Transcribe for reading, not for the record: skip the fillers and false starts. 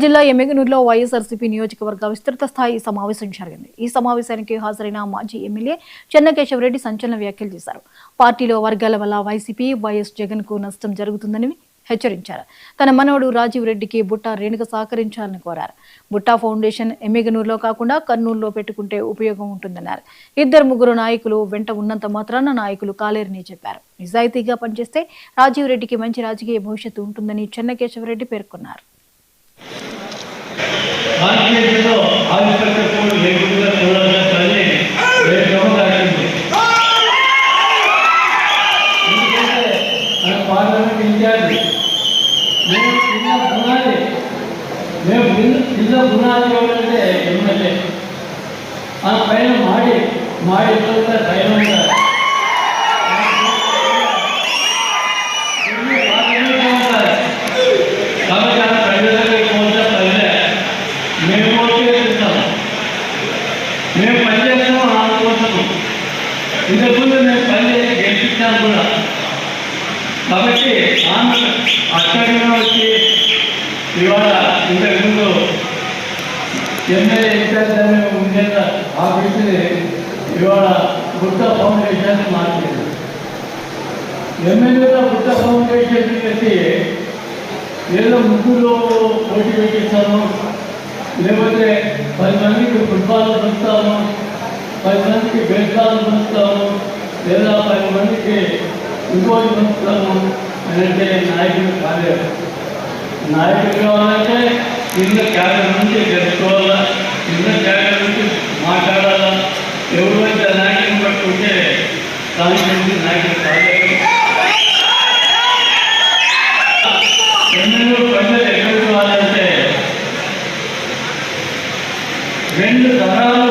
జిల్లా ఎమ్మిగనూరులో వైఎస్ఆర్సీపీ నియోజకవర్గ విస్తృత స్థాయి సమావేశం జరిగింది. ఈ సమావేశానికి హాజరైన మాజీ ఎమ్మెల్యే చెన్నకేశవరెడ్డి సంచలన వ్యాఖ్యలు చేశారు. పార్టీలో వర్గాల వల్ల వైసీపీ వైఎస్ జగన్ కు నష్టం జరుగుతుందని హెచ్చరించారు. తన మనవడు రాజీవ్ రెడ్డికి బుట్టా రేణుక సహకరించాలని కోరారు. బుట్టా ఫౌండేషన్ ఎమ్మిగనూరులో కాకుండా కర్నూలులో పెట్టుకుంటే ఉపయోగం ఉంటుందన్నారు. ఇద్దరు ముగ్గురు నాయకులు వెంట ఉన్నంత మాత్రాన నాయకులు కాలేరని చెప్పారు. నిజాయితీగా పనిచేస్తే రాజీవ్ రెడ్డికి మంచి రాజకీయ భవిష్యత్తు ఉంటుందని చెన్నకేశవరెడ్డి పేర్కొన్నారు. మార్కెట్లో ఆవిష్కరించకుండా లేకుండా చూడాలని పార్లమెంట్ ఇన్ఛార్జ్ మేము కింద గుణాలు ఎవరంటే ఎమ్మెల్యే ఆ పైన మాడి పైన ఉంటారు. కాబట్టి ఆ ప్రజలకి మేము మేము పనిచేస్తాము అనుకుంటున్నాము. ఇంతకుముందు మేము పనిచేసి గెలిపించాం కూడా. కాబట్టి ఆమె అక్కడిగా వచ్చి ఇవాళ ఇంతకుముందు ఎమ్మెల్యే ఇన్ఛార్జ్ ఉండేది ఆఫీసుని ఇవాళ బుట్ట ఫౌండేషన్ మార్చేది. ఎమ్మెల్యేలో బుట్ట ఫౌండేషన్ పెట్టి ఏదో ముగ్గురు పోటీ పెట్టిస్తాము, లేకపోతే 10 మందికి ఫుట్బాల్ పంచుతాము, 10 మందికి బేస్బాల్ పంచుతాము, లేదా 10 మందికి ఇంకోటి పంచుతాము అని అంటే నాయకులు కాలేదు. నాయకులు కావాలంటే కింద క్యాడర్ నుంచి తెలుసుకోవాలా, కింద క్యాడర్ నుంచి మాట్లాడాలా. ఎవరు అయితే నాయకుని పట్టుకుంటే దానికి నాయకులు కాలేదు. ప్రజలు ఎక్కడికి వాళ్ళంటే 2 తరాలు